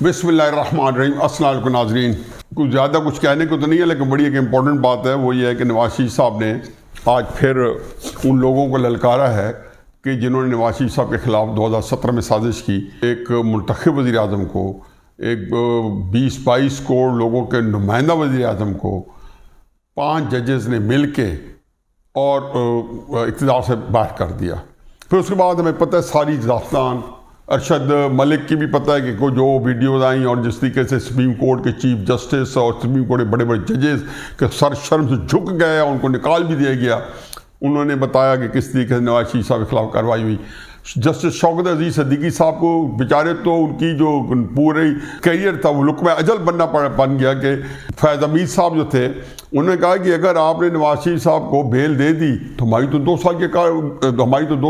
बिस्मिल्लाहिर्रहमानिर्रहीम। अस्सलाम वालेकुम नाज़रीन। कुछ ज़्यादा कुछ कहने को तो नहीं है, लेकिन बड़ी एक इम्पॉर्टेंट बात है, वो ये है कि नवाज शरीफ साहब ने आज फिर उन लोगों को ललकारा है कि जिन्होंने नवाज शरीफ साहब के ख़िलाफ़ 2017 में साजिश की। एक मुंतखब वज़ीर आज़म को, एक 20-22 करोड़ लोगों के नुमाइंदा वज़ीर आज़म को 5 जजेस ने मिल के और इक़्तिदार से बाहर कर दिया। फिर उसके बाद हमें पता है सारी दास्तान अरशद मलिक की भी पता है कि जो वीडियोज़ आई और जिस तरीके से सुप्रीम कोर्ट के चीफ जस्टिस और सुप्रीम कोर्ट के बड़े बड़े जजेस के सर शर्म से झुक गए और उनको निकाल भी दिया गया। उन्होंने बताया कि किस तरीके से नवाज शरीफ साहब के खिलाफ कार्रवाई हुई। जस्टिस शौकत अजीज़ सिद्दीकी साहब को बेचारे तो उनकी जो पूरी करियर था वो लुक़्मा अजल बन गया कि फैज़ हमीद साहब जो थे, उन्होंने कहा कि अगर आपने नवाज शरीफ साहब को बेल दे दी तो हमारी तो 2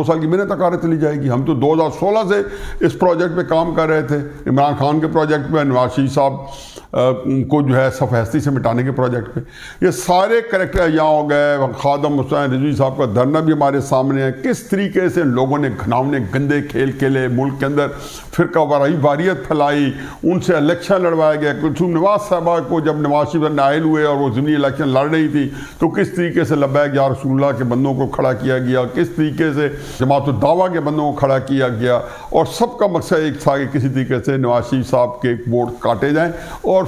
साल की मेहनत कार चली जाएगी। हम तो 2016 से इस प्रोजेक्ट पे काम कर रहे थे, इमरान खान के प्रोजेक्ट पे, नवाज शरीफ साहब को जो है सफ़हस्ती से मिटाने के प्रोजेक्ट पे। ये सारे करेक्टर यहाँ हो गए। खादम हुसैन रिजवी साहब का धरना भी हमारे सामने है। किस तरीके से लोगों ने घनावने गंदे खेल खेले, मुल्क के अंदर फ़िरका वारियत फैलाई, उनसे इलेक्शन लड़वाया गया। कुलसूम नवाज साहबा को जब नवाज शरीफ नायल हुए और वो ज़मीनी इलेक्शन लड़ रही थी तो किस तरीके से लब्बैक या रसूलुल्लाह के बंदों को खड़ा किया गया, किस तरीके से जमात दावा के बंदों को खड़ा किया गया। और सबका मकसद एक था कि किसी तरीके से नवाज शरीफ साहब के वोट काटे जाएँ और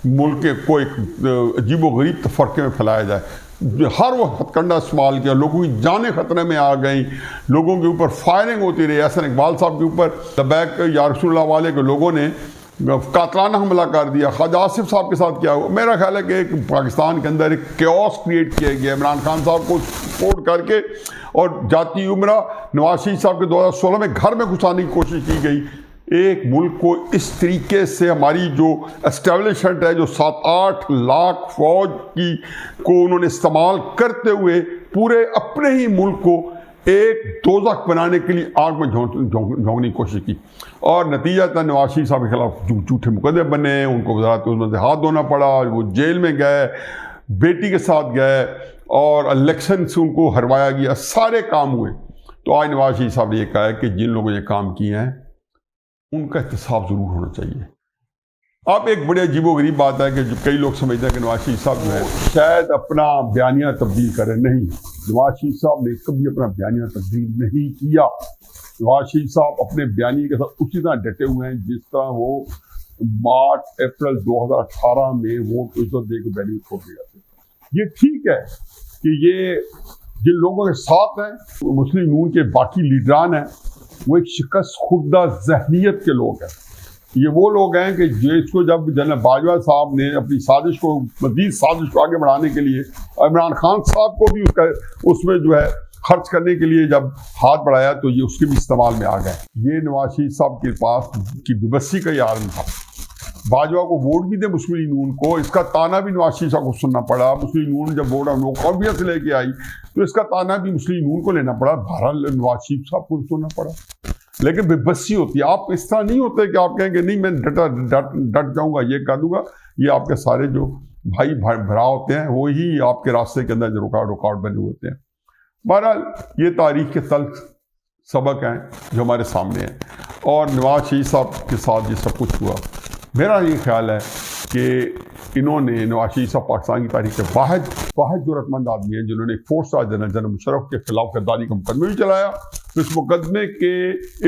मुल्क को एक अजीब व गरीब तफरके में फैलाया जाए। हर वो हथकंडा इस्तेमाल किया, लोगों की जानें ख़तरे में आ गई, लोगों के ऊपर फायरिंग होती रही। एहसन इकबाल साहब के ऊपर लब्बैक या रसूलुल्लाह वाले के लोगों ने कातलाना हमला कर दिया। ख्वाजा आसिफ साहब के साथ क्या हुआ? मेरा ख्याल है कि एक पाकिस्तान के अंदर एक केओस क्रिएट किया गया इमरान खान साहब को सपोर्ट करके, और जाती उम्रा नवाज शरीफ साहब के 2016 में घर में घुसाने की कोशिश की गई। एक मुल्क को इस तरीके से हमारी जो एस्टेब्लिशमेंट है, जो 7-8 लाख फौज की को उन्होंने इस्तेमाल करते हुए पूरे अपने ही मुल्क को एक दोज़ख बनाने के लिए आग में झोंकने की कोशिश की। और नतीजा था नवाज शरीफ साहब के खिलाफ झूठे मुकदमे बने, उनको वज़ारत उज़्मा से हाथ धोना पड़ा, वो जेल में गए, बेटी के साथ गए और इलेक्शन से उनको हरवाया गया। सारे काम हुए। तो आज नवाज शरीफ साहब ने ये कहा है कि जिन लोगों ने काम किए हैं उनका एहतसाब ज़रूर होना चाहिए। अब एक बड़ी अजीबोगरीब बात है कि जो कई लोग समझते हैं कि नवाज शरीफ साहब जो है शायद अपना बयानिया तब्दील करें। नहीं, नवाज शरीफ साहब ने कभी अपना बयानिया तब्दील नहीं किया। नवाज शरीफ साहब अपने बयानिए के साथ उसी तरह डटे हुए हैं जिस तरह वो मार्च-अप्रैल 2018 में वोट इज्जत दे के बयानिया छोड़ दिया था। ये ठीक है कि ये जिन लोगों के साथ हैं मुस्लिम नून के बाकी लीडरान हैं, वो एक शिकस्त खुर्दा ज़हनियत के लोग हैं। ये वो लोग हैं कि जिसको जब जनरल बाजवा साहब ने अपनी साजिश को मज़ीद साजिश को आगे बढ़ाने के लिए इमरान खान साहब को भी उसमें जो है खर्च करने के लिए जब हाथ बढ़ाया तो ये उसके भी इस्तेमाल में आ गए। ये नवाज शरीफ साहब के पास की बेबसी का ये आलम था। बाजवा को वोट भी दे मुस्लिम नून को, इसका ताना भी नवाज शरीफ साहब को सुनना पड़ा। मुस्लिम नून जब वोट नोकॉबियत से लेके आई तो इसका ताना भी मुस्लिम नून को लेना पड़ा, बहरहाल नवाज शरीफ साहब को सुनना पड़ा। लेकिन बेबसी होती है। आप इस तरह नहीं होते कि आप कहेंगे नहीं मैं डट जाऊंगा, ये कर दूंगा। ये आपके सारे जो भाई भरा होते हैं वो ही आपके रास्ते के अंदर जो रुकावट बने होते हैं। बहरहाल ये तारीख के तल्ख सबक हैं जो हमारे सामने हैं। और नवाज शरीफ साहब के साथ ये सब कुछ हुआ। मेरा ये ख्याल है कि इन्होंने नवाज शरीफ साहब पाकिस्तान की तारीख के वाहिद ज़रूरतमंद आदमी हैं जिन्होंने 4 स्टार जनरल मुशर्रफ के खिलाफ गद्दारी का मुकदमा भी चलाया। इस मुकदमे के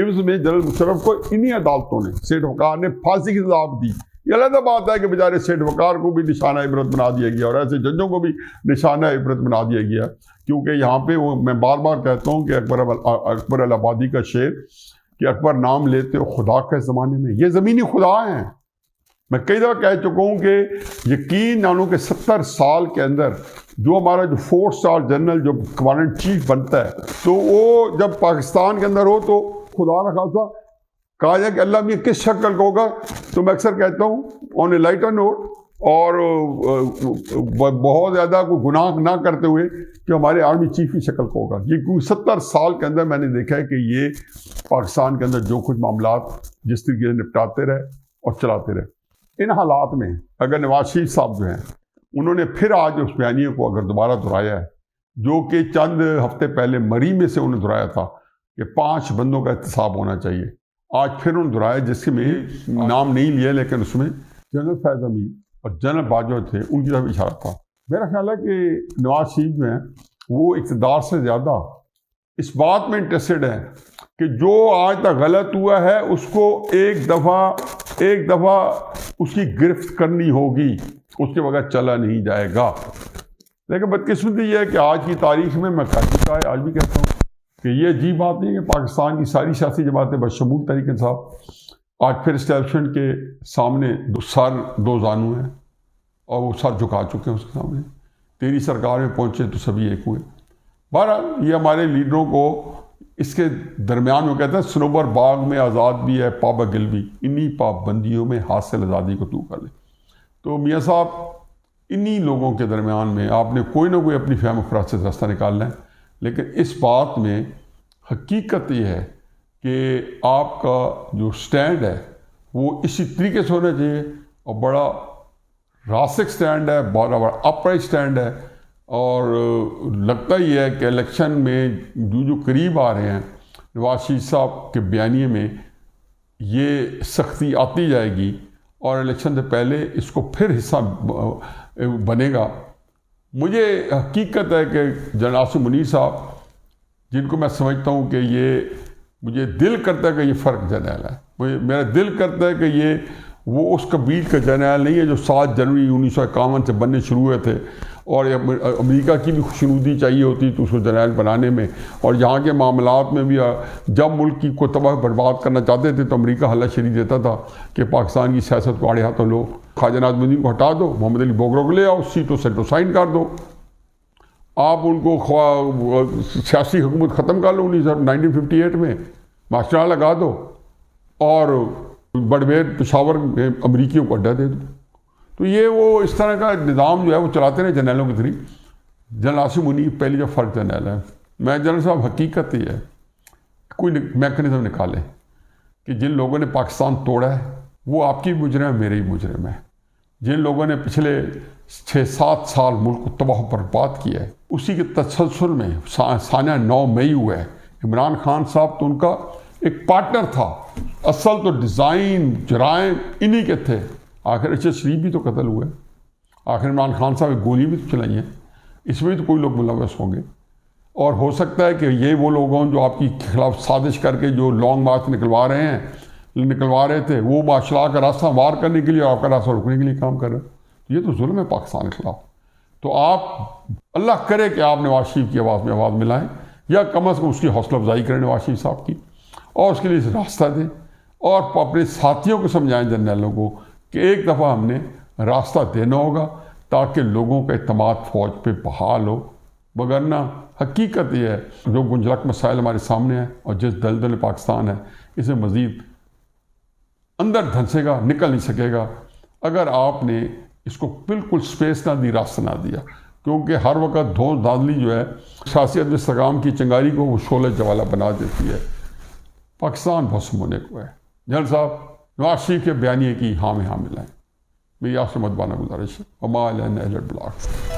एवज में जनरल मुशर्रफ को इन्हीं अदालतों ने, सेठ वकार ने फांसी की सज़ा दी। ये अलग बात है कि बेचारे सेठ वकार को भी निशाना इबरत बना दिया गया और ऐसे जजों को भी निशाना इबरत बना दिया गया। क्योंकि यहाँ पे वो मैं बार बार कहता हूँ कि अकबर अल-आबादी का शेर कि अकबर नाम लेते हो खुदा के ज़माने में, ये ज़मीनी खुदा हैं। मैं कई दफ़ा कह चुका हूँ कि यकीन मानो कि 70 साल के अंदर जो हमारा जो 4 स्टार जनरल जो कमांडेंट चीफ बनता है तो वो जब पाकिस्तान के अंदर हो तो खुदा न खासा कहा जाए कि अल्लाह में किस शक्ल का होगा। तो मैं अक्सर कहता हूँ ऑन ए लाइटर नोट और बहुत ज़्यादा कोई गुनाह ना करते हुए कि हमारे आर्मी चीफ की शक्ल का होगा। ये क्योंकि 70 साल के अंदर मैंने देखा है कि ये पाकिस्तान के अंदर जो कुछ मामलात जिस तरीके से निपटाते रहे और चलाते रहे। इन हालात में अगर नवाज शरीफ साहब जो हैं उन्होंने फिर आज उस बयानिए को अगर दोबारा दोहराया है, जो कि चंद हफ्ते पहले मरी में से उन्होंने दोहराया था कि 5 बंदों का एहतसाब होना चाहिए, آج پھر انہوں نے دہرایا جس کے میں نام نہیں لیا، لیکن اس میں جنرل فیض امین اور جنرل باجوہ تھے، ان کی طرف اشارہ تھا۔ میرا خیال ہے کہ نواز شریف میں وہ اقتدار سے زیادہ اس بات میں انٹرسٹڈ ہے کہ جو آج تک غلط ہوا ہے اس کو ایک دفعہ اس کی گرفت کرنی ہوگی، اس کے بغیر چلا نہیں جائے گا۔ لیکن بدقسمتی یہ ہے کہ آج کی تاریخ میں کہہ چکا ہے، آج بھی کہتا ہوں کہ یہ عجیب بات نہیں ہے کہ پاکستان کی ساری سیاسی جماعتیں بشمول تحریک انصاف آج پھر اسٹیبلشمنٹ کے سامنے دو زانو ہیں اور وہ سر جھکا چکے ہیں اس کے سامنے۔ تیری سرکار میں پہنچے تو سبھی ایک ہوئے۔ بہرحال یہ ہمارے لیڈروں کو اس کے درمیان میں کہتے ہیں سنوبر باغ میں آزاد بھی ہے پابا گل بھی، انہی پابندیوں میں حاصل آزادی کو تو کر لے۔ تو میاں صاحب انہی لوگوں کے درمیان میں آپ نے کوئی نہ کوئی اپنی فہم افراد سے راستہ نکالنا ہے، لیکن اس بات میں حقیقت یہ ہے کہ آپ کا جو سٹینڈ ہے وہ اسی طریقے سے ہونا چاہیے، اور بڑا راسک سٹینڈ ہے، بڑا اپ سٹینڈ ہے۔ اور لگتا ہی ہے کہ الیکشن میں جو قریب آ رہے ہیں نواز شریف صاحب کے بیانیے میں یہ سختی آتی جائے گی، اور الیکشن سے پہلے اس کو پھر حصہ بنے گا۔ مجھے حقیقت ہے کہ جنرل عاصم منیر صاحب، جن کو میں سمجھتا ہوں کہ مجھے دل کرتا ہے کہ یہ فرق جرنیل ہے، میرا دل کرتا ہے کہ وہ اس قبیل کا جرنیل نہیں ہے جو 7 جنوری 1951 سے بننے شروع ہوئے تھے، اور امریکہ کی بھی خوشنودی چاہیے ہوتی تو اس کو جرنیل بنانے میں، اور یہاں کے معاملات میں بھی جب ملک کی کو تباہ برباد کرنا چاہتے تھے تو امریکہ حل شریف دیتا تھا کہ پاکستان کی سیاست کو آڑے ہاتھوں لو، خواجہ ناظم الدین کو ہٹا دو، محمد علی بوگرو کو لے آؤ، سیٹوں سے تو سائن کر دو، آپ ان کو سیاسی حکومت ختم کر لو 1958 میں، ماسٹران لگا دو، اور بڑبیر پشاور میں امریکیوں کو اڈا دے دو۔ تو یہ وہ اس طرح کا نظام جو ہے وہ چلاتے رہے جرنیلوں کے ذریعے۔ جنرل عاصم منیر پہلی جو فرق جرنیل ہے، میں جنرل صاحب حقیقت یہ ہے کوئی میکنزم نکالے کہ جن لوگوں نے پاکستان توڑا ہے وہ آپ کی مجرم ہے، میرے ہی مجرم ہے۔ جن لوگوں نے پچھلے 6-7 سال ملک کو تباہ و برباد کیا ہے، اسی کے تسلسل میں سانحہ 9 مئی ہوا ہے۔ عمران خان صاحب تو ان کا ایک پارٹنر تھا، اصل تو ڈیزائن جرائم انہی کے تھے۔ آخر ارشد شریف بھی تو قتل ہوئے، آخر عمران خان صاحب ایک گولی بھی تو چلائی ہیں، اس میں بھی تو کوئی لوگ ملوث ہوں گے۔ اور ہو سکتا ہے کہ یہ وہ لوگ ہوں جو آپ کی خلاف سازش کر کے جو لانگ مارچ نکلوا رہے تھے، وہ معاشرہ کا راستہ ہموار کرنے کے لیے اور آپ کا راستہ روکنے کے لیے کام کر رہے ہیں۔ یہ تو ظلم ہے پاکستان کے خلاف۔ تو آپ اللہ کرے کہ آپ نواز شریف کی آواز میں آواز ملائیں، یا کم از کم اس کی حوصلہ افزائی کریں نواز شریف صاحب کی، اور اس کے لیے راستہ دیں، اور اپنے ساتھیوں کو سمجھائیں جرنیلوں کو کہ ایک دفعہ ہم نے راستہ دینا ہوگا تاکہ لوگوں کا اعتماد فوج پہ بحال ہو۔ وگرنہ حقیقت یہ ہے جو گنجلک مسائل ہمارے سامنے ہیں اور جس دلدل پاکستان ہے، اسے مزید اندر دھنسے گا، نکل نہیں سکے گا اگر آپ نے اس کو بالکل سپیس نہ دی، راستہ نہ دیا، کیونکہ ہر وقت دھوس دھاندلی جو ہے سیاسی عدم استحکام کی چنگاری کو وہ شعلہ جوالہ بنا دیتی ہے۔ پاکستان بہت ہونے کو ہے۔ جنرل صاحب نواز شریف کے بیانیے کی ہاں میں ہاں ملائیں، میری آپ سے مدبانہ گزارش ہے۔ وما علینا الا البلاغ۔